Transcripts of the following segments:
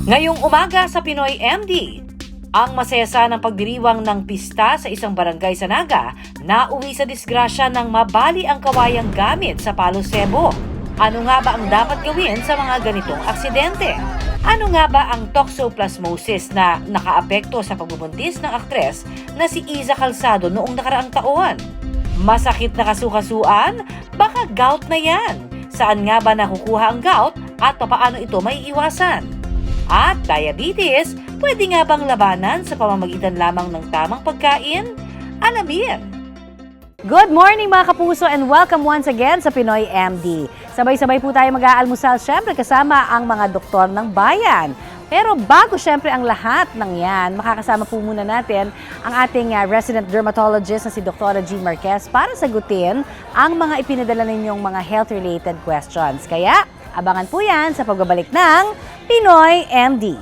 Ngayong umaga sa Pinoy MD, ang masayasa ng pagdiriwang ng pista sa isang barangay sa Naga na uwi sa disgrasya ng mabali ang kawayang gamit sa Palo Cebo. Ano nga ba ang dapat gawin sa mga ganitong aksidente? Ano nga ba ang toxoplasmosis na nakaapekto sa pagbubuntis ng aktres na si Iza Calzado noong nakaraang taon? Masakit na kasukasuan? Baka gout na yan. Saan nga ba nakukuha ang gout at paano ito may iwasan? At diabetes, pwede nga bang labanan sa pamamagitan lamang ng tamang pagkain? Alamin! Good morning mga kapuso and welcome once again sa Pinoy MD. Sabay-sabay po tayo mag-aalmusal syempre kasama ang mga doktor ng bayan. Pero bago syempre ang lahat ng yan, makakasama po muna natin ang ating resident dermatologist na si Dr. Jean Marquez para sagutin ang mga ipinadala ninyong mga health-related questions. Kaya abangan po yan sa pagbabalik ng Pinoy MD.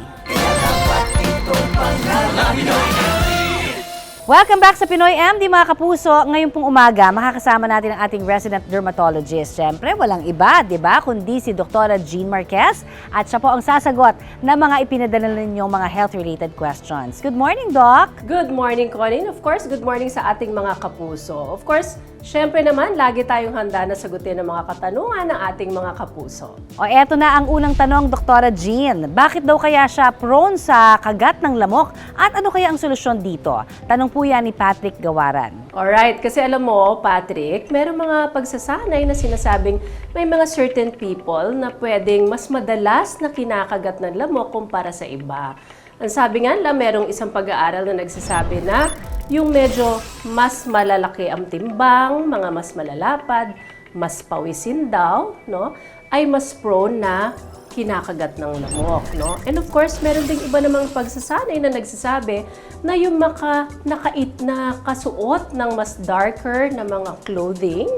Welcome back sa Pinoy MD mga kapuso. Ngayon pong umaga, makakasama natin ang ating resident dermatologist. Siyempre, walang iba, di ba? Kundi si Dr. Jean Marquez. At siya po ang sasagot ng mga ipinadala ninyong mga health-related questions. Good morning, Doc! Good morning, Colin. Of course, good morning sa ating mga kapuso. Of course, syempre naman, lagi tayong handa na sagutin ang mga katanungan ng ating mga kapuso. O eto na ang unang tanong, Dr. Jean. Bakit daw kaya siya prone sa kagat ng lamok? At ano kaya ang solusyon dito? Tanong po yan ni Patrick Gawaran. Alright, kasi alam mo, Patrick, merong mga pagsasanay na sinasabing may mga certain people na pwedeng mas madalas na kinakagat ng lamok kumpara sa iba. Ang sabi nga lang, merong isang pag-aaral na nagsasabi na yung medyo mas malalaki ang timbang, mga mas malalapad, mas pawisin daw, no, ay mas prone na kinakagat ng lamok, no? And of course, meron ding iba namang pagsasanay na nagsasabi na yung nakasuot ng mas darker na mga clothing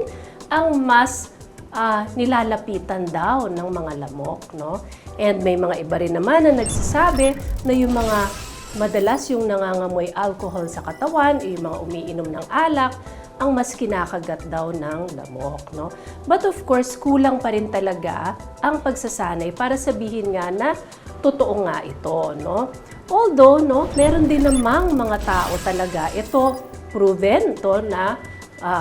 ang mas nilalapitan daw ng mga lamok, no? And may mga iba rin naman na nagsasabi na yung mga madalas yung nangangamoy alcohol sa katawan, yung mga umiinom ng alak, ang mas kinakagat daw ng lamok, no? But of course, kulang pa rin talaga ang pagsasanay para sabihin nga na totoo nga ito, no? Although, no, meron din namang mga tao talaga, ito proven to na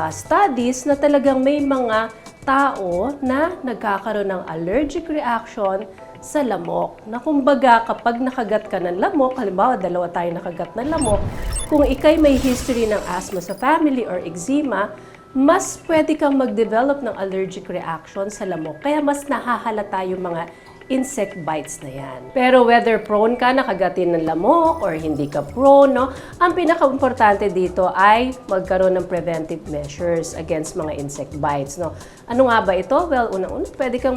studies na talagang may mga tao na nagkakaroon ng allergic reaction sa lamok. Na kumbaga, kapag nakagat ka ng lamok, halimbawa, dalawa tayo nakagat ng lamok, kung ikay may history ng asthma sa family or eczema, mas pwede kang mag-develop ng allergic reaction sa lamok. Kaya mas nahahalata yung mga insect bites na yan. Pero whether prone ka nakagatin ng lamok or hindi ka prone, no, ang pinaka-importante dito ay magkaroon ng preventive measures against mga insect bites. No. Ano nga ba ito? Well, unang-una, pwede kang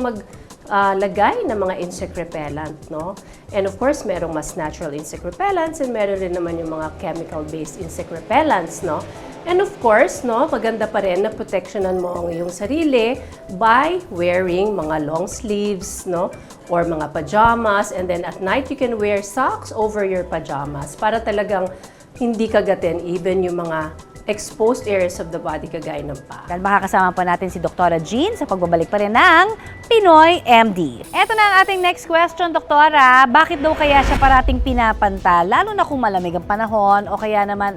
lagay ng mga insect repellent, no? And of course, merong mas natural insect repellents and meron rin naman yung mga chemical-based insect repellents, no? And of course, no, maganda pa rin na protectionan mo ang iyong sarili by wearing mga long sleeves, no? Or mga pajamas, and then at night you can wear socks over your pajamas para talagang hindi kagatin even yung mga exposed areas of the body kagaya ng paa. Dahil makakasama pa natin si Dr. Jean sa pagbabalik pa rin ng Pinoy MD. Eto na ang ating next question, Doktora. Bakit daw kaya siya parating pinapanta? Lalo na kung malamig ang panahon o kaya naman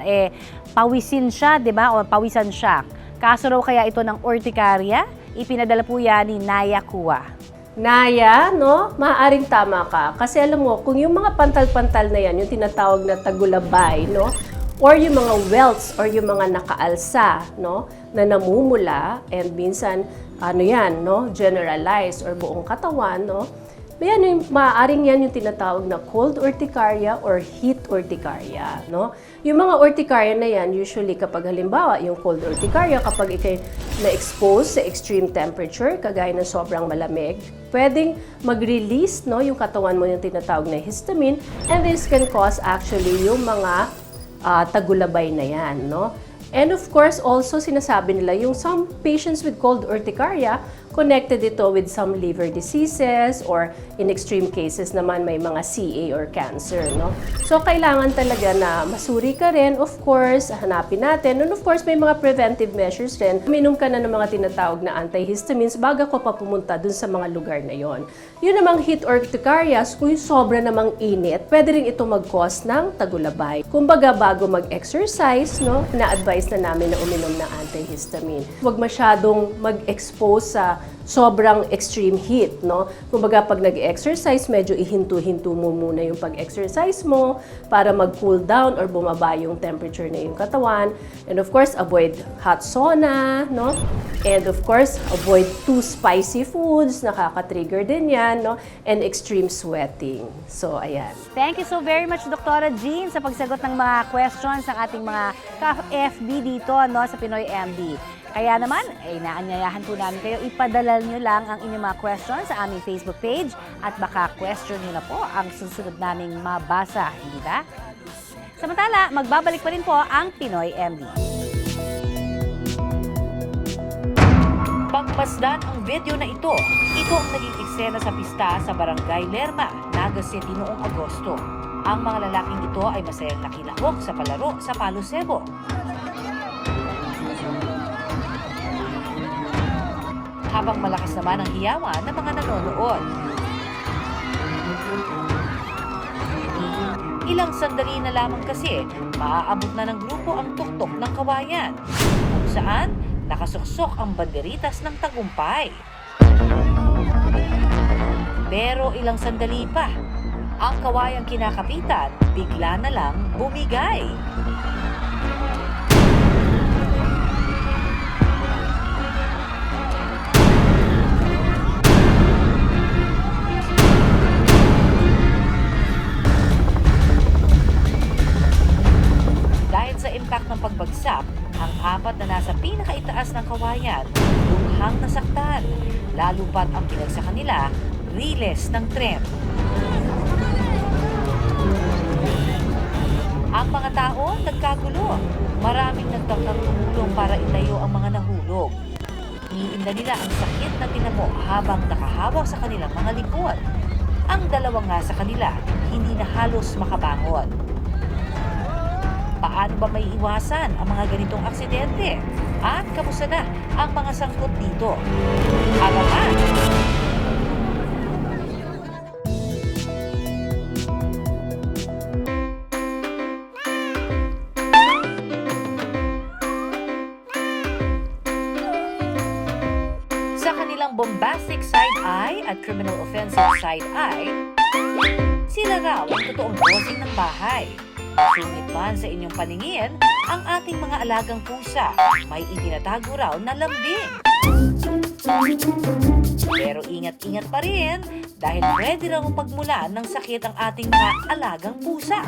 pawisin siya, di ba? O pawisan siya. Kaso raw kaya ito ng urticaria? Ipinadala po yan ni Naya Kua. Naya, no? Maaaring tama ka. Kasi alam mo, kung yung mga pantal-pantal na yan, yung tinatawag na tagulabay, no? Or yung mga welts or yung mga nakaalsa, no, na namumula and minsan no, generalized or buong katawan, no. Maaaring yan yung tinatawag na cold urticaria or heat urticaria, no. Yung mga urticaria na yan usually kapag halimbawa yung cold urticaria kapag ikay na-expose sa extreme temperature kagaya ng sobrang malamig, pwedeng mag-release, no, yung katawan mo yung tinatawag na histamine, and this can cause actually yung mga tagulabay na yan, no? And of course, also sinasabi nila yung some patients with cold urticaria, connected ito with some liver diseases or in extreme cases naman may mga CA or cancer, no? So, kailangan talaga na masuri ka rin, of course, hanapin natin. And of course, may mga preventive measures rin. Minom ka na ng mga tinatawag na antihistamines bago ka pa pumunta dun sa mga lugar na yon. Yun namang heat urticarias, kung sobra namang init, pwede rin ito mag-cause ng tagulabay. Kumbaga, bago mag-exercise, no, na-advise na namin na uminom ng antihistamine. Huwag masyadong mag-expose sa sobrang extreme heat, no? Kumbaga, pag nag-exercise, medyo ihinto-hinto mo muna yung pag-exercise mo para mag-cool down or bumaba yung temperature na yung katawan. And of course, avoid hot sauna, no? And of course, avoid too spicy foods, nakaka-trigger din yan, no? And extreme sweating. So, ayan. Thank you so very much, Dr. Jean, sa pagsagot ng mga questions ng ating mga ka-FB dito, no, sa Pinoy MD. Kaya naman, naanyayahan po namin kayo, ipadala nyo lang ang inyong mga questions sa aming Facebook page at baka question nyo na po ang susunod naming mabasa, hindi ba? Samantala, magbabalik pa rin po ang Pinoy MD. Pagmasdan ang video na ito ang naging eksena sa pista sa Barangay Lerma, Naga City noong Agosto. Ang mga lalaking ito ay masayang nakilahok sa palaro sa Palo Cebo. Habang malakas naman ang hiyawan ng mga nanonood. Ilang sandali na lamang kasi, maaabot na ng grupo ang tuktok ng kawayan, kung saan nakasuksok ang banderitas ng tagumpay. Pero ilang sandali pa, ang kawayang kinakapitan bigla na lang bumigay. Dahil sa impact ng pagbagsak, ang apat na nasa pinakaitaas ng kawayan lubhang nasaktan, lalo pat ang pinagsakan nila, riles ng tren. Ang mga tao nagkagulo. Maraming nagtangkang tumulong para itayo ang mga nahulog. Iniinda nila ang sakit na tinamo habang nakahawak sa kanilang mga likod. Ang dalawang nga sa kanila, hindi na halos makabangon. Paano ba may iwasan ang mga ganitong aksidente? At kamusta na ang mga sangkot dito? Abangan! Sa kanilang bombastic side-eye at criminal offensive side-eye, sila raw ang totoong bossing ng bahay. Sungit man sa inyong paningin, ang ating mga alagang pusa may itinatago raw na lambing. Pero ingat-ingat pa rin dahil pwede raw pagmulan ng sakit ang ating mga alagang pusa.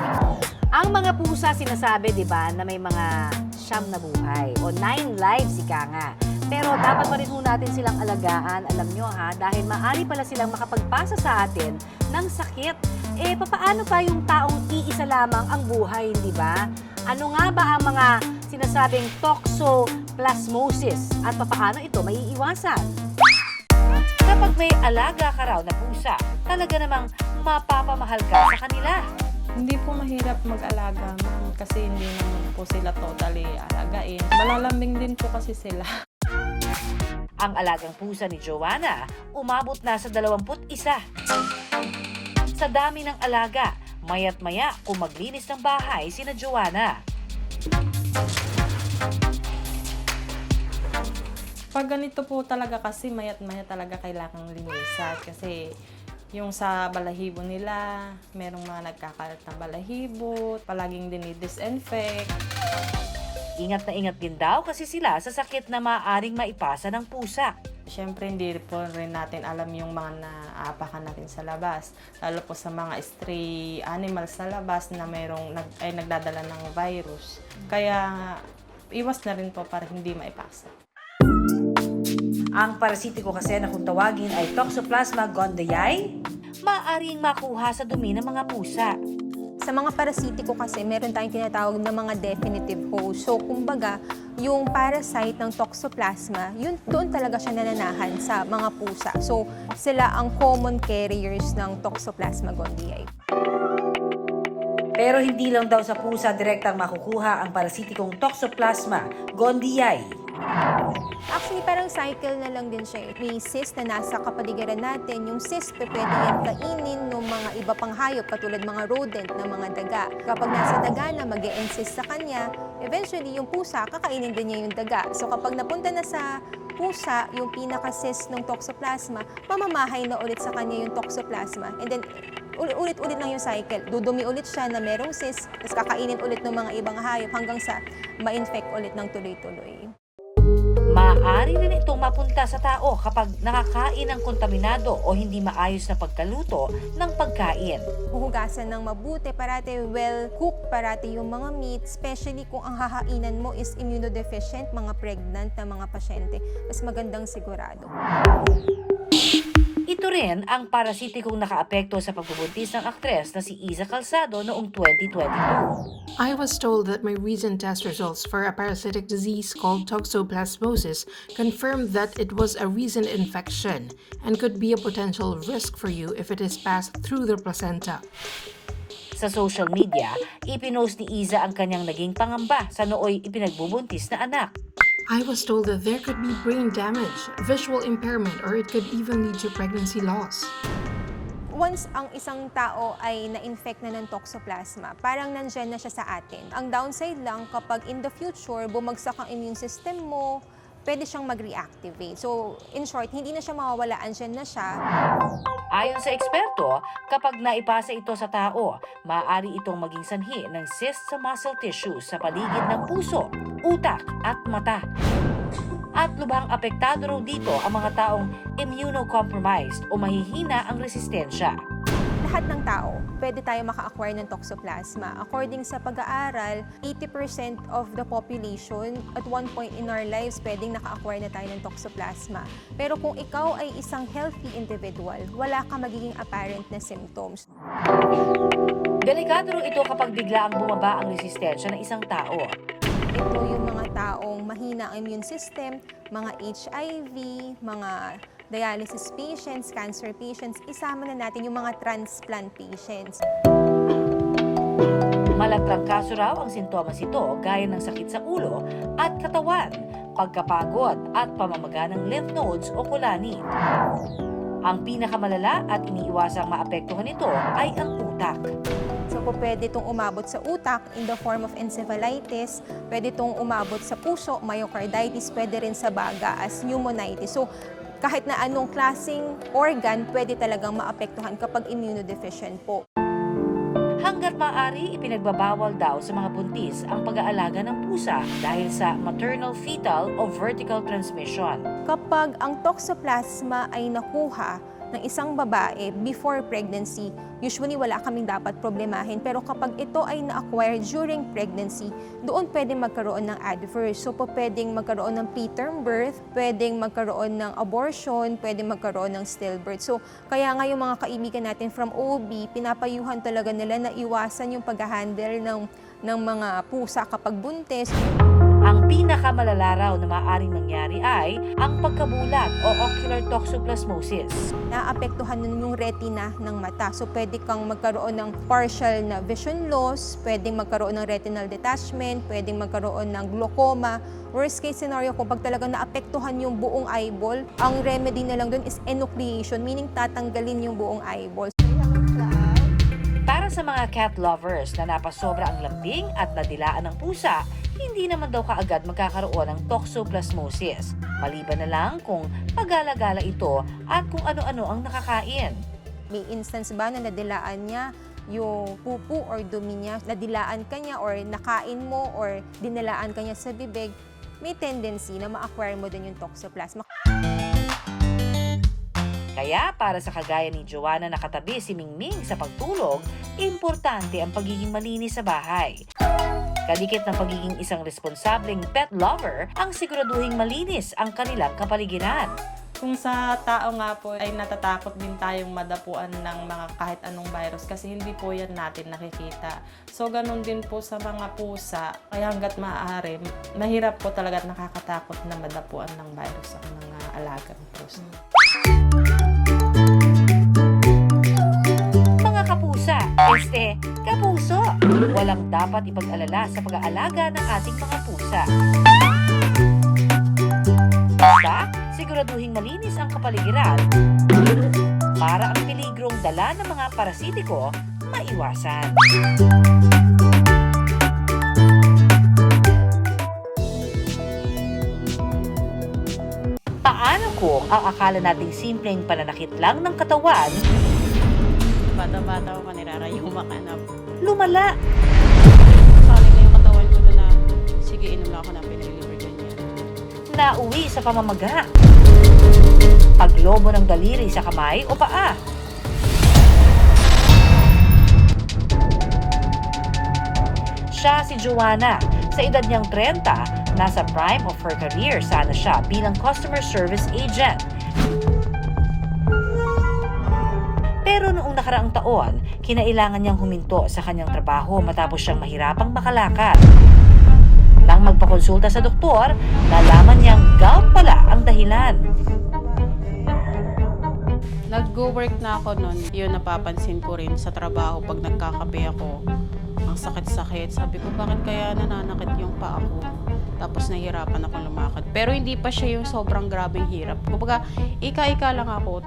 Ang mga pusa sinasabi, di ba, na may mga 9 na buhay o 9 lives, ika nga. Pero dapat pa rin ho natin silang alagaan, alam nyo ha, dahil maaari pala silang makapagpasa sa atin ng sakit. Papaano pa yung taong iisa lamang ang buhay, di ba? Ano nga ba ang mga sinasabing toxoplasmosis at papaano ito maiiwasan? Kapag may alaga ka raw na pusa, talaga namang mapapamahal ka sa kanila. Hindi po mahirap mag-alaga, ma'am, kasi hindi naman po sila totally alagain. Malalambing din po kasi sila. Ang alagang pusa ni Joanna, umabot na sa 21. Sa dami ng alaga, maya't maya kung maglinis ng bahay sina Joanna. Pag ganito po talaga kasi maya't maya talaga kailangang linisan kasi yung sa balahibo nila, merong mga nagkakalat na balahibo, palaging dinidisinfect. Ingat na ingat din daw kasi sila sa sakit na maaaring maipasa ng pusa. Siyempre, hindi po rin natin alam yung mga naapakan natin sa labas. Lalo po sa mga stray animals sa labas na nagdadala ng virus. Kaya, iwas na rin po para hindi maipasa. Ang parasitiko kasi na kung tawagin ay Toxoplasma gondii, maaaring makuha sa dumi ng mga pusa. Sa mga parasitiko kasi, meron tayong tinatawag na mga definitive host. So, kumbaga, yung parasite ng Toxoplasma, yun, doon talaga siya nananahan sa mga pusa. So, sila ang common carriers ng Toxoplasma gondii. Pero hindi lang daw sa pusa direktang makukuha ang parasitikong Toxoplasma gondii. Actually, parang cycle na lang din siya. May cyst na nasa kapaligiran natin. Yung cyst, pwede yan kainin ng mga iba pang hayop, katulad mga rodent na mga daga. Kapag nasa daga na mag-e-encyst sa kanya, eventually yung pusa, kakainin din niya yung daga. So kapag napunta na sa pusa, yung pinaka-cyst ng Toxoplasma, mamamahay na ulit sa kanya yung Toxoplasma. And then, ulit-ulit lang yung cycle. Dudumi ulit siya na merong cyst, tapos kakainin ulit ng mga ibang hayop hanggang sa ma-infect ulit ng tuloy-tuloy. Maaari rin itong mapunta sa tao kapag nakakain ng kontaminado o hindi maayos na pagkaluto ng pagkain. Huhugasan ng mabuti, parati well-cooked, parati yung mga meat, especially kung ang hahainan mo is immunodeficient, mga pregnant na mga pasyente, mas magandang sigurado. Ito rin ang parasitikong nakaapekto sa pagbubuntis ng aktres na si Iza Calzado noong 2022. I was told that my recent test results for a parasitic disease called toxoplasmosis confirmed that it was a recent infection and could be a potential risk for you if it is passed through the placenta. Sa social media, ipinost ni Iza ang kanyang naging pangamba sa nooy ipinagbubuntis na anak. I was told that there could be brain damage, visual impairment, or it could even lead to pregnancy loss. Once ang isang tao ay na-infect na ng Toxoplasma, parang nandyan na siya sa atin. Ang downside lang, kapag in the future, bumagsak ang immune system mo, pwede siyang mag-reactivate. So, in short, hindi na siya mawawala, andyan na siya. Ayon sa eksperto, kapag naipasa ito sa tao, maaari itong maging sanhi ng cyst sa muscle tissue sa paligid ng puso, utak at mata. At lubhang apektado raw dito ang mga taong immunocompromised o mahihina ang resistensya. Lahat ng tao, pwede tayo maka-acquire ng Toxoplasma. According sa pag-aaral, 80% of the population at one point in our lives, pwedeng naka-acquire na tayo ng Toxoplasma. Pero kung ikaw ay isang healthy individual, wala ka magiging apparent na symptoms. Delikado ito kapag bigla ang bumaba ang resistensya ng isang tao. Ito yung mga taong mahina ang immune system, mga HIV, mga dialysis patients, cancer patients, isama na natin yung mga transplant patients. Malatrangkaso raw ang sintomas ito gaya ng sakit sa ulo at katawan, pagkapagod at pamamaga ng lymph nodes o kulani. Ang pinakamalala at iniiwasang maapektuhan nito ay ang utak. So po pwede itong umabot sa utak in the form of encephalitis, pwede itong umabot sa puso, myocarditis, pwede rin sa baga as pneumonitis. So kahit na anong klaseng organ, pwede talagang maapektuhan kapag immunodeficient po. Hanggat maaari, ipinagbabawal daw sa mga buntis ang pag-aalaga ng pusa dahil sa maternal-fetal o vertical transmission. Kapag ang Toxoplasma ay nakuha ng isang babae before pregnancy, usually wala kaming dapat problemahin. Pero kapag ito ay na-acquire during pregnancy, doon pwedeng magkaroon ng adverse. So po pwedeng magkaroon ng preterm birth, pwedeng magkaroon ng abortion, pwedeng magkaroon ng stillbirth. So kaya nga yung mga kaibigan natin from OB, pinapayuhan talaga nila na iwasan yung pag-handle ng mga pusa kapag buntis. Ang pinakamalala raw na maaaring mangyari ay ang pagkabulag o ocular toxoplasmosis. Naapektuhan nun yung retina ng mata. So pwede kang magkaroon ng partial na vision loss, pwedeng magkaroon ng retinal detachment, pwedeng magkaroon ng glaucoma. Worst case scenario, kung pag talagang naapektuhan yung buong eyeball, ang remedy na lang dun is enucleation, meaning tatanggalin yung buong eyeball. Para sa mga cat lovers na napasobra ang lambing at nadilaan ng pusa, hindi naman daw kaagad magkakaroon ng toxoplasmosis. Maliban na lang kung pag-alagala ito at kung ano-ano ang nakakain. May instance ba na nadilaan niya yung pupu or dumi niya, nadilaan ka niya or nakain mo or dinilaan ka niya sa bibig, may tendency na ma-acquire mo din yung Toxoplasma. Kaya para sa kagaya ni Joanna na katabi si Mingming sa pagtulog, importante ang pagiging malinis sa bahay. Kadikit ng pagiging isang responsableng pet lover ang siguraduhing malinis ang kanilang kapaligiran. Kung sa tao nga po ay natatakot din tayong madapuan ng mga kahit anong virus kasi hindi po yan natin nakikita. So ganun din po sa mga pusa, kaya hanggat maaari, mahirap po talaga at nakakatakot na madapuan ng virus ang mga alagang pusa. Mga kapusa, kapuso, walang dapat ipag-alala sa pag-aalaga ng ating mga pusa. Basta, siguraduhing malinis ang kapaligiran para ang peligrong dala ng mga parasitiko maiwasan. Paano kung ang akala nating simpleng pananakit lang ng katawan Bata-bata ko, nirarayuma ka na. lumala? Sabi na yung katawan ko na, sige, inom lang ako ng pinililiver ganyan. Nauwi sa pamamaga, paglobo ng daliri sa kamay o paa, siya si Joanna. Sa edad niyang 30, nasa prime of her career sana siya bilang customer service agent. Pero noong nakaraang taon, kinailangan niyang huminto sa kanyang trabaho matapos siyang mahirapang makalakad. Nang magpakonsulta sa doktor, nalaman niyang gout pala ang dahilan. Nag-go-work na ako noon. Yun, napapansin ko rin sa trabaho pag nagkakape ako. Ang sakit-sakit. Sabi ko, bakit kaya nananakit yung paa ko? Tapos nahihirapan akong lumakad. Pero hindi pa siya yung sobrang grabeng hirap. Kumbaga, ika-ika lang ako.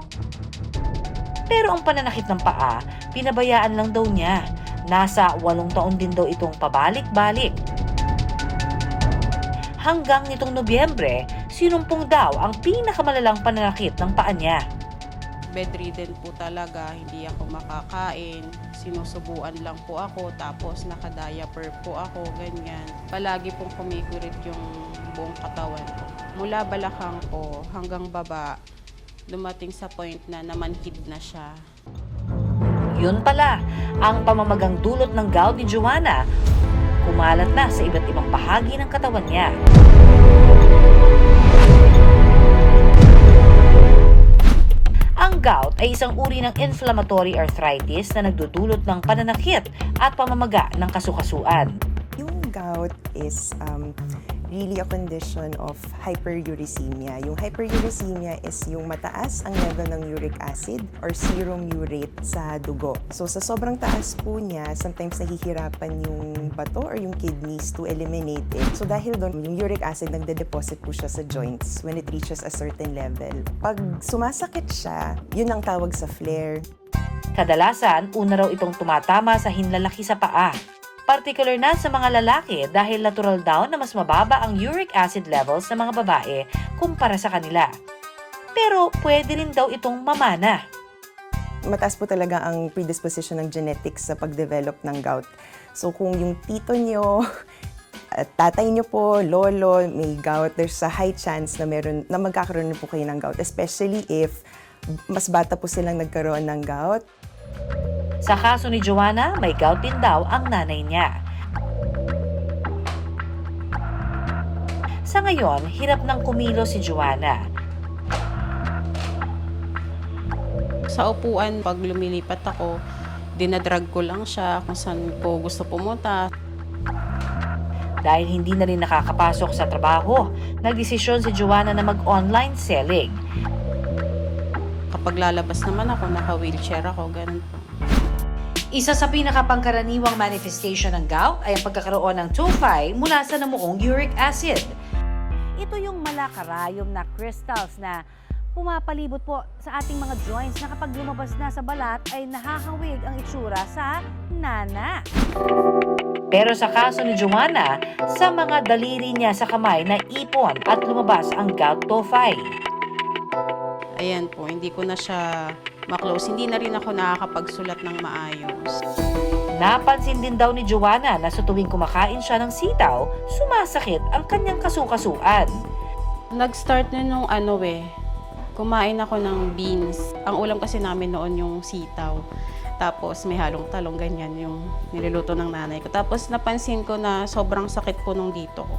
Pero ang pananakit ng paa, pinabayaan lang daw niya. Nasa 8 taon din daw itong pabalik-balik. Hanggang nitong Nobyembre, sinumpong daw ang pinakamalalang pananakit ng paa niya. Bedridden po talaga. Hindi ako makakain. Sinusubuan lang po ako. Tapos naka-diaper po ako. Ganyan. Palagi pong kumikurit yung buong katawan ko. Mula balakang ko hanggang baba, dumating sa point na namanhid na siya. Yun pala, ang pamamagang dulot ng gout ni Joanna, kumalat na sa iba't ibang bahagi ng katawan niya. Ang gout ay isang uri ng inflammatory arthritis na nagdudulot ng pananakit at pamamaga ng kasukasuan. Yung gout is really a condition of hyperuricemia. Yung hyperuricemia is yung mataas ang level ng uric acid or serum urate sa dugo. So sa sobrang taas po niya, sometimes nahihirapan yung bato or yung kidneys to eliminate it. So dahil doon, yung uric acid nagde-deposit po siya sa joints when it reaches a certain level. Pag sumasakit siya, yun ang tawag sa flare. Kadalasan, una raw itong tumatama sa hinlalaki sa paa. Partikular na sa mga lalaki dahil natural daw na mas mababa ang uric acid levels ng mga babae kumpara sa kanila. Pero pwede rin daw itong mamana. Mataas po talaga ang predisposition ng genetics sa pag-develop ng gout. So kung yung tito nyo, tatay nyo po, lolo, may gout, there's a high chance na magkakaroon po kayo ng gout. Especially if mas bata po silang nagkaroon ng gout. Sa kaso ni Joanna, may gout din daw ang nanay niya. Sa ngayon, hirap nang kumilos si Joanna. Sa upuan, pag lumilipat ako, dinadrag ko lang siya kung saan po gusto pumunta. Dahil hindi na rin nakakapasok sa trabaho, nagdesisyon si Joanna na mag-online selling. Kapag lalabas naman ako, naka-wheelchair ako, ganun po. Isa sa pinakapangkaraniwang manifestation ng gout ay ang pagkakaroon ng tophi mula sa namuong uric acid. Ito yung malakarayom na crystals na pumapalibot po sa ating mga joints na kapag lumabas na sa balat ay nakakawig ang itsura sa nana. Pero sa kaso ni Joanna, sa mga daliri niya sa kamay na ipon at lumabas ang gout tophi. Ayan po, hindi ko na siya maklose. Hindi na rin ako nakakapagsulat ng maayos. Napansin din daw ni Joanna na sa tuwing kumakain siya ng sitaw, sumasakit ang kanyang kasukasuan. Nag-start na nung kumain ako ng beans. Ang ulam kasi namin noon yung sitaw. Tapos may halong talong, ganyan yung niluluto ng nanay ko. Tapos napansin ko na sobrang sakit po nung dito ko.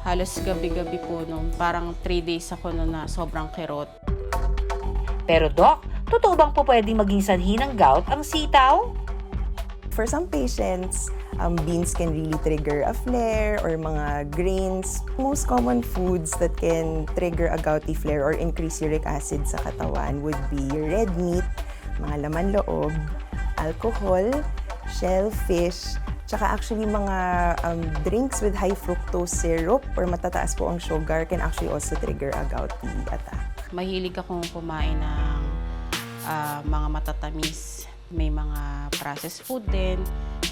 Halos gabi-gabi po nung parang 3 days ako noon na sobrang kirot. Pero Doc, totoo bang po pwedeng maging sanhi ng gout ang sitaw? For some patients, beans can really trigger a flare or mga grains. Most common foods that can trigger a gouty flare or increase uric acid sa katawan would be red meat, mga laman loob, alcohol, shellfish, tsaka actually mga drinks with high fructose syrup or matataas po ang sugar can actually also trigger a gouty attack. Mahilig akong kumain ng mga matatamis. May mga processed food din.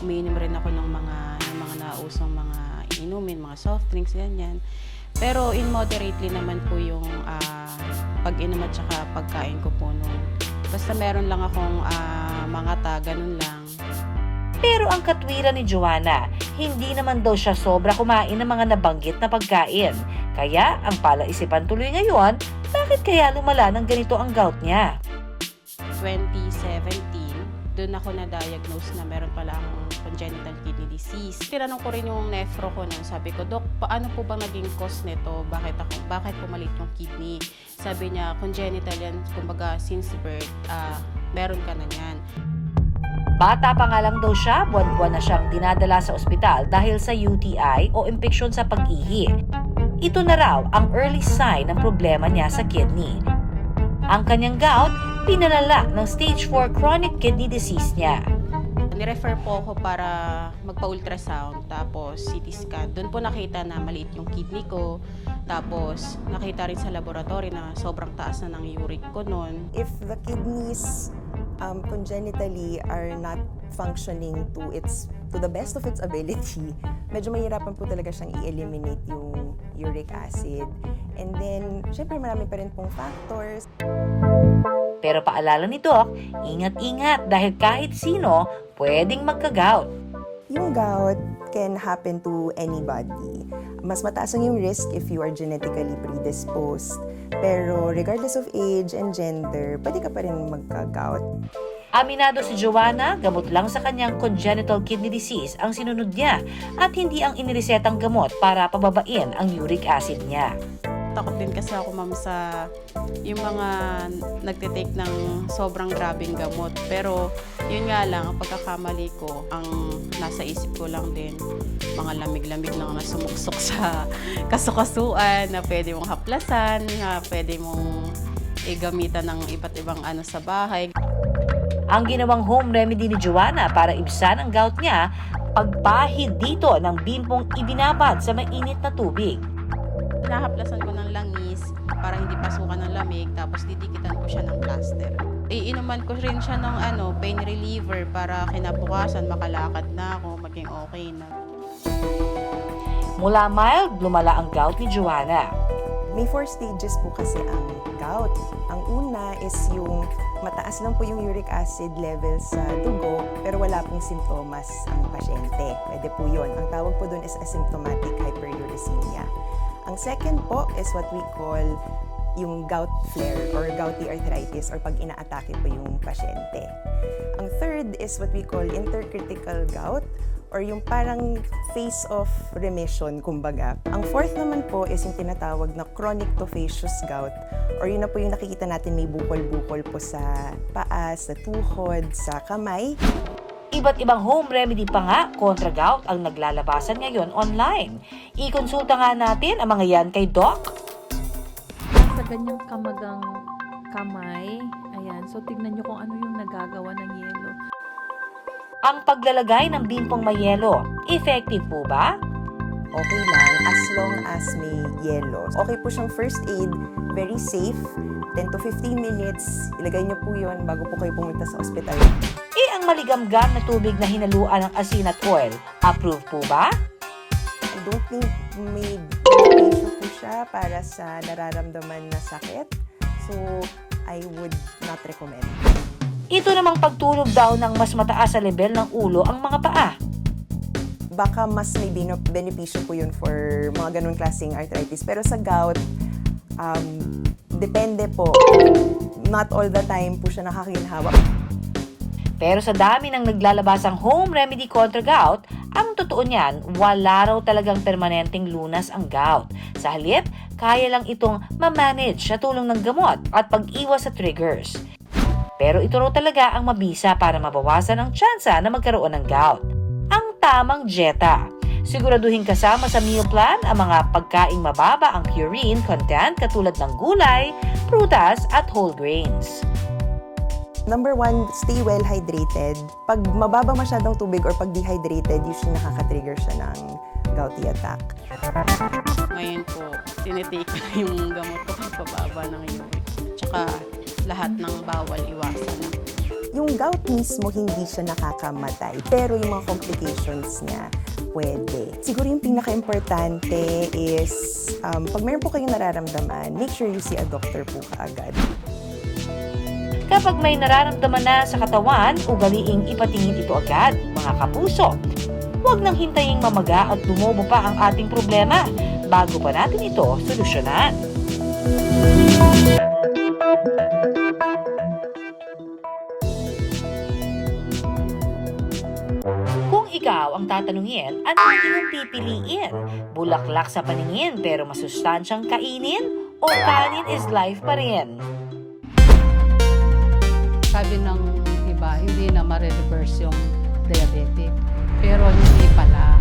Umiinom rin ako ng mga nausong mga inumin, mga soft drinks, ganyan. Pero in moderately naman po yung pag-inom at saka pagkain ko po noon. Basta meron lang akong mga ganun lang. Pero ang katwiran ni Joanna, hindi naman daw siya sobra kumain ng mga nabanggit na pagkain. Kaya ang palaisipan tuloy ngayon, bakit kaya lumala ng ganito ang gout niya? 2017, doon ako na-diagnose na meron pala akong congenital kidney disease. Tinanong ko rin yung nephro ko noon. Sabi ko, Dok, paano po ba naging cause nito? Bakit pumalit yung kidney? Sabi niya, congenital yan. Kumbaga, since birth, meron ka na yan. Bata pa nga lang daw siya, buwan-buwan na siyang dinadala sa ospital dahil sa UTI o impeksyon sa pag-ihi. Ito na raw ang early sign ng problema niya sa kidney. Ang kanyang gout, pinalala ng stage 4 chronic kidney disease niya. Nirefer po ako para magpa-ultrasound, tapos CT scan. Doon po nakita na maliit yung kidney ko. Tapos nakita rin sa laboratory na sobrang taas na ng uric ko noon. If the kidneys congenitally are not functioning to the best of its ability, medyo mahirapan po talaga siyang i-eliminate yung uric acid. And then, syempre marami pa rin pong factors. Pero paalala ni Doc, ingat-ingat dahil kahit sino pwedeng magka-gout. Yung gout can happen to anybody. Mas mataas ang yung risk if you are genetically predisposed. Pero regardless of age and gender, pwede ka pa rin magka-gout. Aminado si Joanna, gamot lang sa kanyang congenital kidney disease ang sinunod niya at hindi ang iniresetang gamot para pababain ang uric acid niya. Takot din kasi ako, ma'am, sa yung mga nagtitake ng sobrang grabing gamot. Pero yun nga lang, ang pagkakamali ko, ang nasa isip ko lang din, mga lamig-lamig lang na sumuksok sa kasukasuan, na pwede mong haplasan, na pwede mong gamitan ng iba't ibang sa bahay. Ang ginawang home remedy ni Joanna para ibsan ang gout niya, pagpahid dito ng bimpong ibinabad sa mainit na tubig. Nahaplasan ko ng langis para hindi pasukan ng lamig, tapos didikitan ko siya ng plaster. Iinuman ko rin siya ng pain reliever para kinabukasan makalakad na ako, maging okay na. Mula mild, lumala ang gout ni Joanna. May 4 stages po kasi ang gout. Ang una is yung mataas lang po yung uric acid level sa dugo pero wala pong simptomas ang pasyente. Pwede po yun. Ang tawag po dun is asymptomatic hyperuricemia. Ang second po is what we call yung gout flare or gouty arthritis or pag inaatake po yung pasyente. Ang third is what we call intercritical gout or yung parang phase of remission, kumbaga. Ang fourth naman po is yung tinatawag na chronic tophaceous gout or yun na po yung nakikita natin may bukol-bukol po sa paa, sa tuhod, sa kamay. Iba't ibang home remedy pa nga kontra gout ang naglalabasan ngayon online. Ikonsulta nga natin ang mga yan kay Doc. Sa ganyang kamagang kamay, ayan, so tignan nyo kung ano yung nagagawa ng yelo. Ang paglalagay ng bimpong may yelo, effective po ba? Okay lang as long as may yelo. Okay po siyang first aid, very safe. 10 to 15 minutes, ilagay niyo po yun bago po kayo pumunta sa ospital. Ang maligamgam na tubig na hinaluan ng asin at oil, approve po ba? I don't think may benepisyo po siya para sa nararamdaman na sakit. So, I would not recommend. Ito namang pagtulog daw ng mas mataas sa level ng ulo ang mga paa. Baka mas may benepisyo po yun for mga ganun klaseng arthritis. Pero sa gout, depende po. Not all the time po siya nakakinhawa. Pero sa dami ng naglalabasang home remedy kontra gout, Ang totoo niyan, wala raw talagang permanenteng lunas ang gout. Sa halip, kaya lang itong ma-manage sa tulong ng gamot at pag-iwas sa triggers. Pero ito raw talaga ang mabisa para mabawasan ang tsansa na magkaroon ng gout. Ang tamang dieta. Siguraduhin kasama sa meal plan ang mga pagkaing mababa ang purine content katulad ng gulay, prutas at whole grains. Number 1, stay well hydrated. Pag mababa masyadong tubig or pag dehydrated, usually nakaka-trigger siya ng gouty attack. Ngayon po, tinitake ko na yung gamot ko pag pababa ng uric. Tsaka lahat ng bawal iwasan. Yung gout mismo, hindi siya nakakamatay. Pero yung mga complications niya, pwede. Siguro yung pinaka-importante is, pag mayroon po kayong nararamdaman, make sure you see a doctor po kaagad. Kapag may nararamdaman na sa katawan, ugaliing ipatingin ito agad, mga kapuso. Huwag nang hintaying mamaga at lumobo pa ang ating problema bago pa natin ito solusyonan. Kung ikaw ang tatanungin, ano ang iyong pipiliin? Bulaklak sa paningin pero masustansyang kainin? O kanin is life pa rin? Sabi ng iba, hindi na ma-reverse yung diabetic. Pero hindi pala.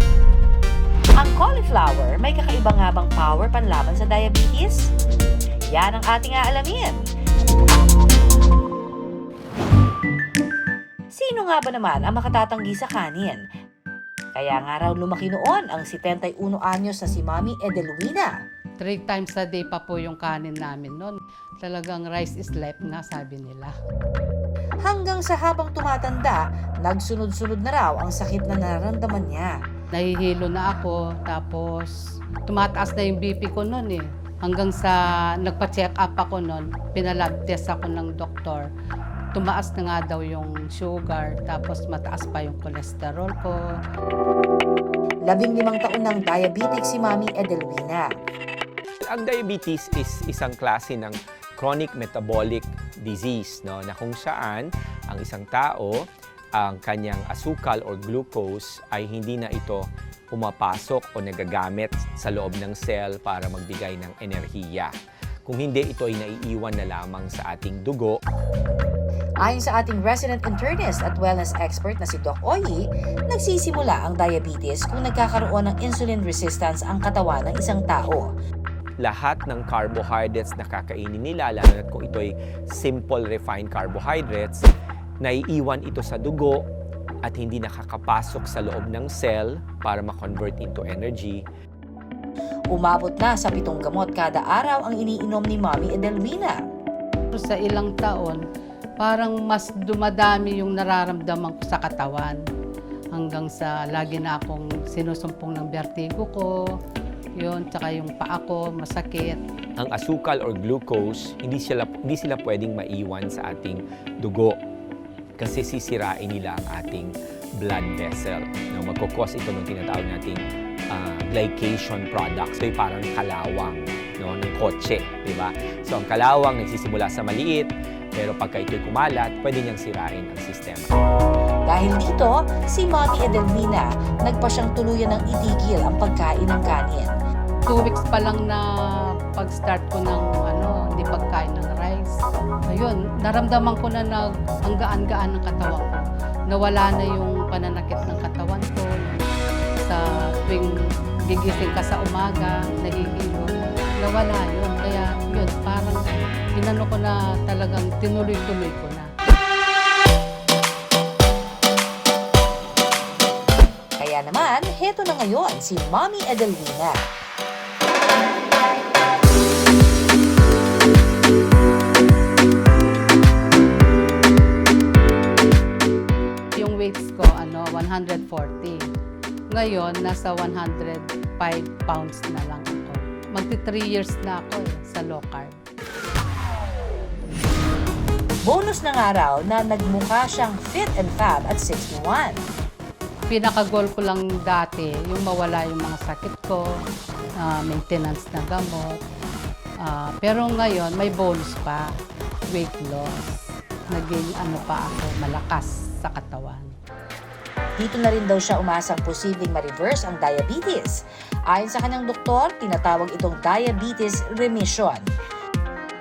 Ang cauliflower may kakaibang habang power panlaban sa diabetes? Yan ang ating aalamin. Sino nga ba naman ang makatatanggi sa kanin? Kaya nga raw lumaki noon ang 71 anyos na si Mami Edelwina. 3 times a day pa po yung kanin namin noon. Talagang rice is life nga, sabi nila. Hanggang sa habang tumatanda, nagsunod-sunod na raw ang sakit na nararamdaman niya. Nahihilo na ako, tapos tumataas na yung BP ko noon eh. Hanggang sa nagpa-check up ako noon, pinalab test ako ng doktor. Tumaas na nga daw yung sugar, tapos mataas pa yung cholesterol ko. 15 taon ng diabetic si Mami Edelwina. Ang diabetes is isang klase ng chronic metabolic disease, no, na kung saan ang isang tao, ang kanyang asukal or glucose ay hindi na ito pumapasok o nagagamit sa loob ng cell para magbigay ng enerhiya. Kung hindi, ito ay naiiwan na lamang sa ating dugo. Ayon sa ating resident internist at wellness expert na si Doc Oyi, nagsisimula ang diabetes kung nagkakaroon ng insulin resistance ang katawan ng isang tao. Lahat ng carbohydrates na kakainin nila, lalo na kung ito ay simple refined carbohydrates, naiiwan ito sa dugo at hindi nakakapasok sa loob ng cell para ma-convert into energy. Umabot na sa 7 gamot kada araw ang iniinom ni Mami Edelwina. Sa ilang taon, parang mas dumadami yung nararamdaman ko sa katawan. Hanggang sa lagi na akong sinusumpong ng vertigo ko, yun, tsaka yung paa ko masakit. Ang asukal or glucose, hindi sila pwedeng maiwan sa ating dugo kasi sisirain nila ang ating blood vessel. No, magkukos ito ng tinatawag nating glycation products. So, parang kalawang, no, ng kotse, di ba? So, ang kalawang nagsisimula sa maliit, pero pagka ito'y kumalat, pwede niyang sirain ang sistema. Dahil dito, si Mami Edelwina nagpa siyang tuluyan ng itigil ang pagkain ng kanin. 2 weeks pa lang na pag-start ko ng hindi pagkain ng rice. Ayun, naramdaman ko na ang gaan-gaan ng katawan ko. Nawala na yung pananakit ng katawan ko. Sa tuwing gigising ka sa umaga, nagigilo, nawala yun. Kaya yun, parang inano ko na talagang tinuloy-tuloy ko na. Kaya naman, heto na ngayon si Mami Edelwina. Yung weights ko, 140. Ngayon, nasa 105 pounds na lang ako. Magti 3 years na ako sa low carb. Bonus na nga raw na nagmukha siyang fit and fab at 61. Pinaka-goal ko lang dati, yung mawala yung mga sakit ko, maintenance na gamot. Pero ngayon, may bonus pa, weight loss. Naging pa ako, malakas sa katawan. Dito na rin daw siya umasang posibleng ma-reverse ang diabetes. Ayon sa kanyang doktor, tinatawag itong diabetes remission.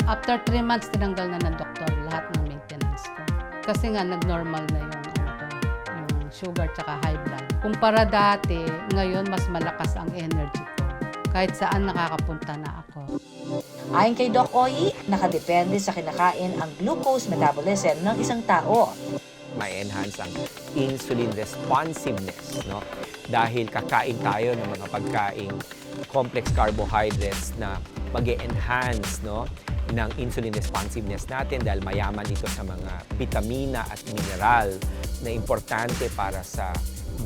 After 3 months, tinanggal na ng doktor lahat ng maintenance ko. Kasi nga, nag-normal na yung sugar tsaka high blood. Kumpara dati, ngayon mas malakas ang energy ko. Kahit saan nakakapunta na ako. Ayon kay Doc Oyi, nakadepende sa kinakain ang glucose metabolism ng isang tao. May enhance ang insulin responsiveness, no? Dahil kakain tayo ng mga pagkaing complex carbohydrates na mag-enhance, no, ng insulin responsiveness natin dahil mayaman ito sa mga vitamina at mineral na importante para sa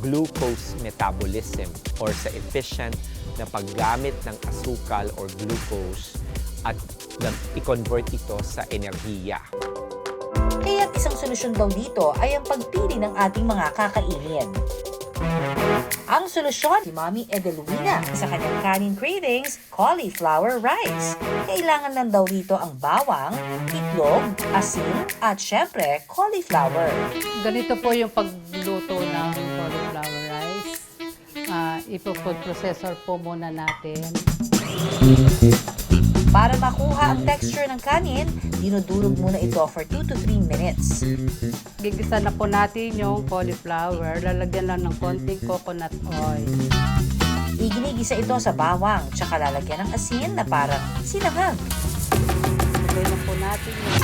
glucose metabolism or sa efficient na paggamit ng asukal or glucose at i-convert ito sa enerhiya. Kaya isang solusyon daw dito ay ang pagpili ng ating mga kakainin. Ang solusyon, si Mommy Edelwina sa kanyang kanin cravings, cauliflower rice. Kailangan lang daw dito ang bawang, itlog, asin, at syempre, cauliflower. Ganito po yung pagluto ng cauliflower rice. Ipo-food processor po muna natin. Para makuha ang texture ng kanin, dinudurog muna ito for 2 to 3 minutes. Gigisa na po natin yung cauliflower. Lalagyan lang ng konting coconut oil. Iginigisa ito sa bawang, tsaka lalagyan ng asin na parang sinahang. Lagyan na po natin yun.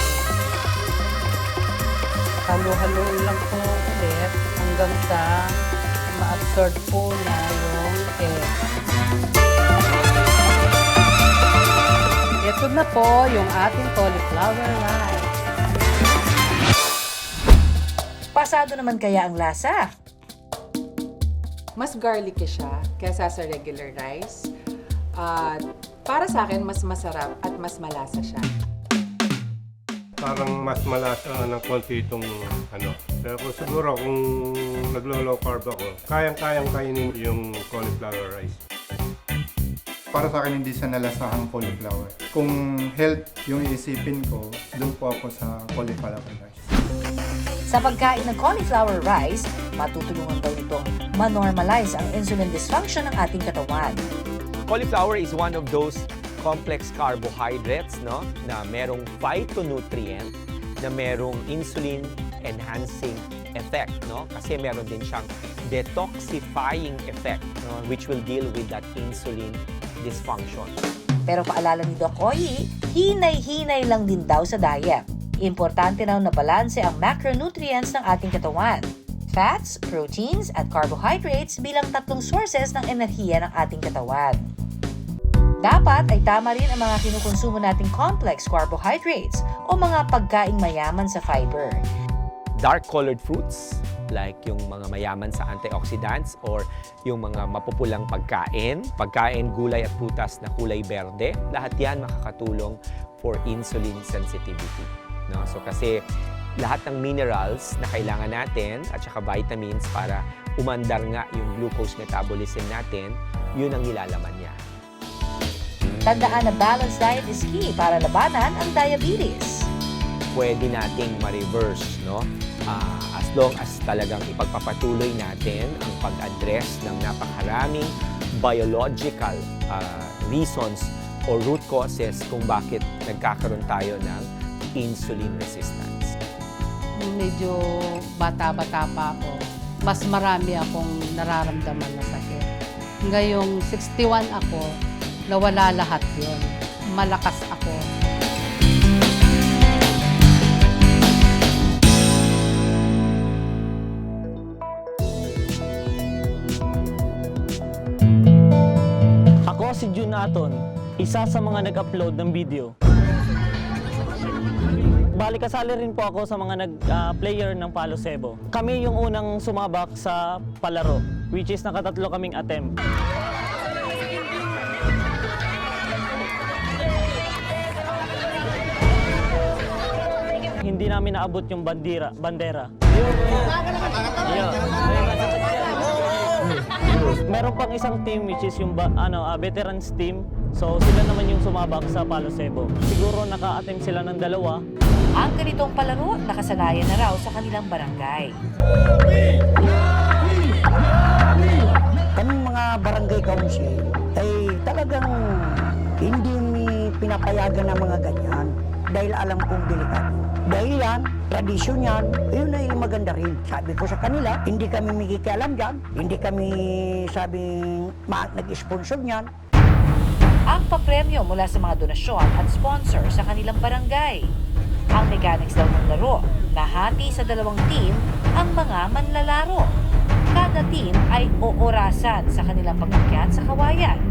Halo-haloin lang po ulit hanggang sa ma-absorb po na yung egg. Ito na po yung ating cauliflower rice. Pasado naman kaya ang lasa? Mas garlicky siya kaysa sa regular rice. At para sa akin, mas masarap at mas malasa siya. Parang mas malasa ng konti itong ano. Pero siguro kung naglo-low carb ako, kayang-kayang kainin yung cauliflower rice. Para sa akin, hindi siya nalasahang cauliflower. Kung health yung iisipin ko, dun po ako sa cauliflower rice. Sa pagkain ng cauliflower rice, matutulungan daw nitong ma-normalize ang insulin dysfunction ng ating katawan. Cauliflower is one of those complex carbohydrates, no, na merong phytonutrient, na merong insulin enhancing effect, no? Kasi meron din siyang detoxifying effect, no, which will deal with that insulin dysfunction. Pero paalala ni Doc Oyi, hinay-hinay lang din daw sa diet. Importante raw na balanse ang macronutrients ng ating katawan. Fats, proteins, at carbohydrates bilang 3 sources ng enerhiya ng ating katawan. Dapat ay tama rin ang mga kinukonsumo nating complex carbohydrates o mga pagkaing mayaman sa fiber. Dark-colored fruits, like yung mga mayaman sa antioxidants or yung mga mapupulang pagkain, gulay at prutas na kulay berde, lahat yan makakatulong for insulin sensitivity. No? So kasi lahat ng minerals na kailangan natin at saka vitamins para umandar nga yung glucose metabolism natin, yun ang nilalaman niya. Tandaan na balanced diet is key para labanan ang diabetes. Pwede nating ma-reverse, no? As long as talagang ipagpapatuloy natin ang pag-address ng napakaraming biological reasons o root causes kung bakit nagkakaroon tayo ng insulin resistance. Medyo bata-bata pa ako, mas marami akong nararamdaman na sakit. Ngayong 61 ako, nawala lahat yun. Malakas ako. Ako si Junaton, isa sa mga nag-upload ng video. Bali kasali rin po ako sa mga nag-player ng Palo Cebo. Kami yung unang sumabak sa palaro, which is nakatatlo kaming attempt. Hindi namin naabot yung bandera. Meron pang isang team which is yung veterans team. So sila naman yung sumabak sa Palo Cebo. Siguro naka-attempt sila ng 2. Ang ganitong palaro, nakasanayan na raw sa kanilang barangay. Kaming mga barangay council ay talagang hindi pinapayagan ng mga ganyan dahil alam kong delikado. Dahil yan, tradisyon yan, yun ay maganda rin. Sabi ko sa kanila, hindi kami mikikialam dyan, hindi kami sabing nag-sponsor niyan. Ang papremyo mula sa mga donasyon at sponsor sa kanilang barangay. Ang mechanics daw ng laro, nahati sa 2 team ang mga manlalaro. Kada team ay oorasan sa kanilang pag-akyat sa kawayan.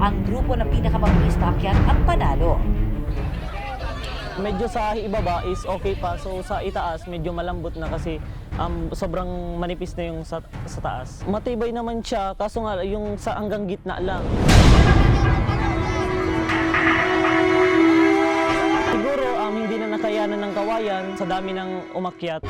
Ang grupo na pinakamabilis na akyat ang panalo. Medyo sa ibaba is okay pa. So sa itaas, medyo malambot na kasi sobrang manipis na yung sa taas. Matibay naman siya, kaso nga yung sa hanggang gitna lang. Siguro hindi na nakayanan ng kawayan sa dami ng umakyat.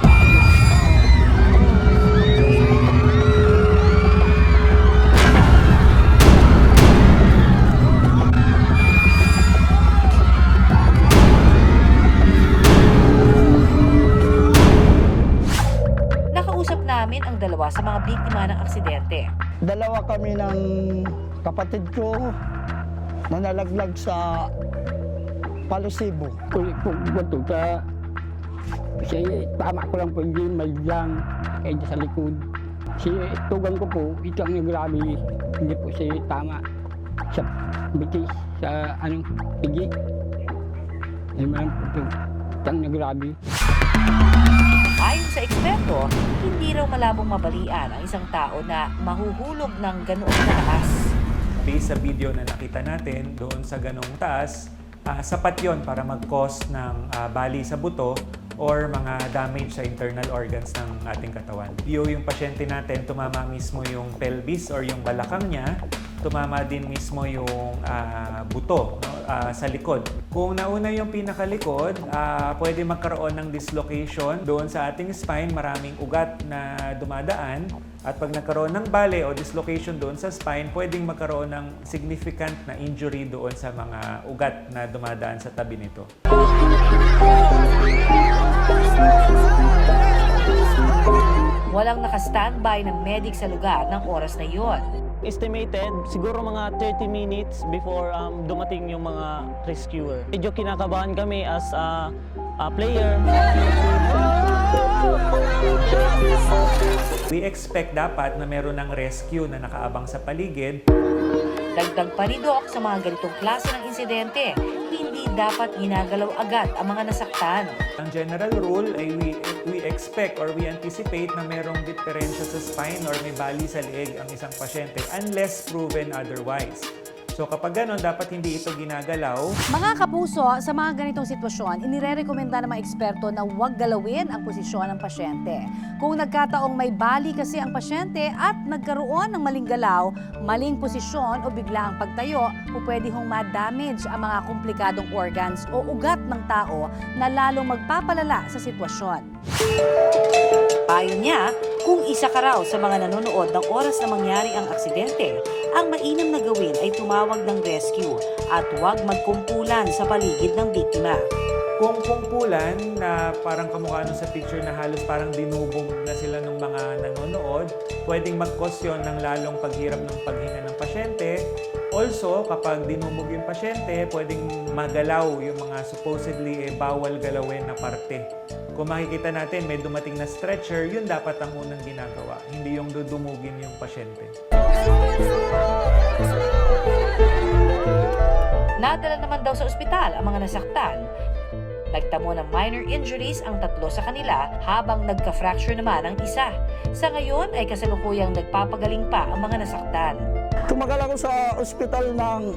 Namin ang 2 sa mga biktima ng aksidente. 2 kami ng kapatid ko na nalaglag sa Palosebo. Kulit po bato ka. Kasi tama ko lang po yung may lang kaya sa likod. Si tugang ko po, ito ang nagrabe. Hindi po siya tama sa bitis, sa pigi. Ay man po ito. Ito ang nagrabe. Ayon sa eksperto, hindi raw malabong mabalian ang isang tao na mahuhulog ng ganoong kataas. Based sa video na nakita natin doon sa ganoong taas, sapat yon para mag-cause ng bali sa buto or mga damage sa internal organs ng ating katawan. Yung pasyente natin, tumama mismo yung pelvis or yung balakang niya, tumama din mismo yung buto sa likod. Kung nauna yung pinakalikod, pwede magkaroon ng dislocation doon sa ating spine, maraming ugat na dumadaan. At pag nagkaroon ng bale o dislocation doon sa spine, pwedeng magkaroon ng significant na injury doon sa mga ugat na dumadaan sa tabi nito. Walang naka-standby ng medic sa lugar ng oras na iyon. Estimated, siguro mga 30 minutes before dumating yung mga rescuer. Medyo kinakabahan kami as a player. We expect dapat na meron ng rescue na nakaabang sa paligid. Dagdag pa ni Doc sa mga ganitong klase ng insidente, hindi dapat ginagalaw agad ang mga nasaktan. Ang general rule ay we expect or we anticipate na merong diferensya sa spine or may bali sa leeg ang isang pasyente unless proven otherwise. So kapag gano'n, dapat hindi ito ginagalaw. Mga kapuso, sa mga ganitong sitwasyon, inirerekomenda ng mga eksperto na huwag galawin ang posisyon ng pasyente. Kung nagkataong may bali kasi ang pasyente at nagkaroon ng maling galaw, maling posisyon o bigla ang pagtayo, pwede hong ma-damage ang mga komplikadong organs o ugat ng tao na lalong magpapalala sa sitwasyon. Ayon niya, kung isa ka raw sa mga nanonood ng oras na mangyari ang aksidente, ang mainam na gawin ay tumawag ng rescue at huwag magkumpulan sa paligid ng biktima. Kung kumpulan na parang kamukha nun sa picture na halos parang dinubog na sila ng mga nanonood, pwedeng mag-cause yun ng lalong paghirap ng paghinga ng pasyente. Also, kapag dinubog yung pasyente, pwedeng magalaw yung mga supposedly bawal galawin na parte. Kung makikita natin may dumating na stretcher, yun dapat ang unang ginagawa, hindi yung dudumugin yung pasyente. Nadala naman daw sa ospital ang mga nasaktan. Nagtamo ng minor injuries ang 3 sa kanila habang nagka-fracture naman ang isa. Sa ngayon ay kasalukuyang nagpapagaling pa ang mga nasaktan. Tumagal ako sa ospital ng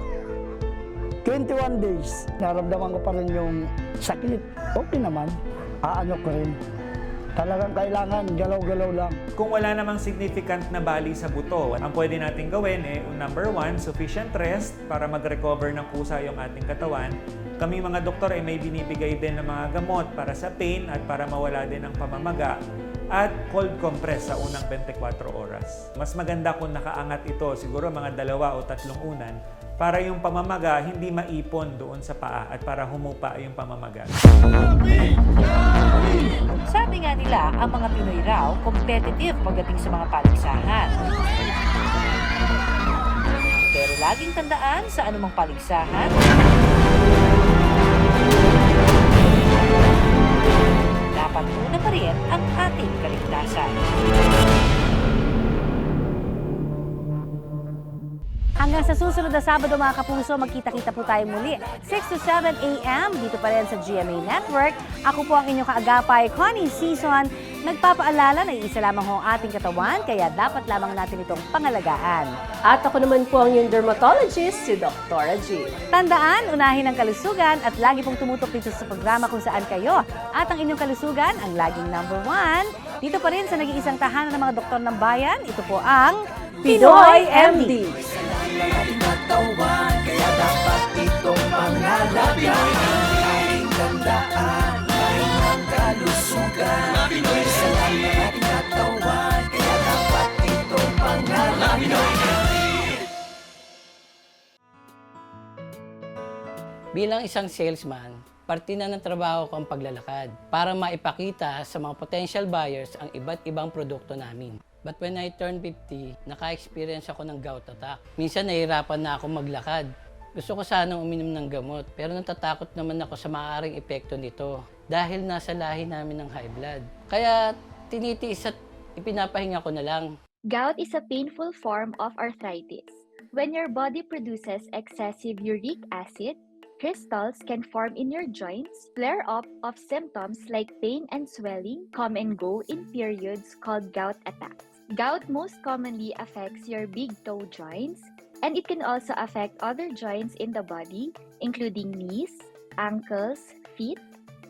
21 days. Naramdaman ko pa rin yung sakit. Okay naman. Aano ko rin. Talagang kailangan galaw-galaw lang. Kung wala namang significant na bali sa buto, ang pwede natin gawin number 1, sufficient rest para mag-recover ng kusa yung ating katawan. Kami mga doktor ay may binibigay din ng mga gamot para sa pain at para mawala din ang pamamaga at cold compress sa unang 24 oras. Mas maganda kung nakaangat ito, siguro mga 2 o 3 unan, para yung pamamaga hindi maipon doon sa paa at para humupa yung pamamaga. Sabi nga ni nila ang mga Pinoy raw competitive pagdating sa mga paligsahan. Pero laging tandaan sa anumang paligsahan, dapat muna pa rin ang ating kaligtasan. Hanggang sa susunod na Sabado mga kapuso, magkita-kita po tayo muli. 6 to 7 a.m. dito pa rin sa GMA Network. Ako po ang inyong kaagapay, Connie Season. Nagpapaalala na iisa lamang ho ang ating katawan, kaya dapat lamang natin itong pangalagaan. At ako naman po ang yung dermatologist, si Dr. G. Tandaan, unahin ang kalusugan at lagi pong tumutok dito sa programa kung saan kayo. At ang inyong kalusugan ang laging number 1. Dito pa rin sa nag-iisang tahanan ng mga doktor ng bayan, ito po ang Pinoy MD. Ating katawan, kaya dapat itong pangalagaan. Ating tandaan, lain ng kalusugan. Pinoy sa ating katawan, kaya dapat itong pangalagaan. Bilang isang salesman, parte na ng trabaho ko ang paglalakad para maipakita sa mga potential buyers ang iba't ibang produkto namin. But when I turned 50, naka-experience ako ng gout attack. Minsan nahihirapan na ako maglakad. Gusto ko sanang uminom ng gamot, pero natatakot naman ako sa maaaring epekto nito dahil nasa lahi namin ng high blood. Kaya tinitiis at ipinapahinga ko na lang. Gout is a painful form of arthritis. When your body produces excessive uric acid, crystals can form in your joints. Flare-up of symptoms like pain and swelling come and go in periods called gout attacks. Gout most commonly affects your big toe joints, and it can also affect other joints in the body, including knees, ankles, feet,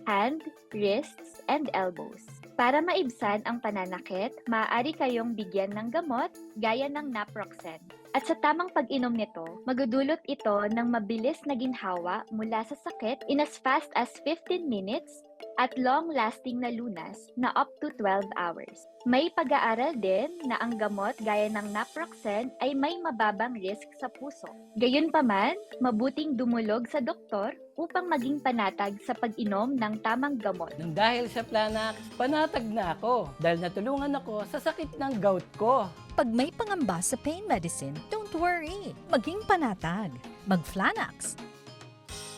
hand, wrists, and elbows. Para maibsan ang pananakit, maaari kayong bigyan ng gamot gaya ng naproxen. At sa tamang pag-inom nito, magdudulot ito ng mabilis na ginhawa mula sa sakit in as fast as 15 minutes at long-lasting na lunas na up to 12 hours. May pag-aaral din na ang gamot gaya ng naproxen ay may mababang risk sa puso. Gayunpaman, mabuting dumulog sa doktor upang maging panatag sa pag-inom ng tamang gamot. Nang dahil sa Planax, panatag na ako dahil natulungan ako sa sakit ng gout ko. Pag may pangamba sa pain medicine, don't worry. Maging panatag. Mag-Flanax.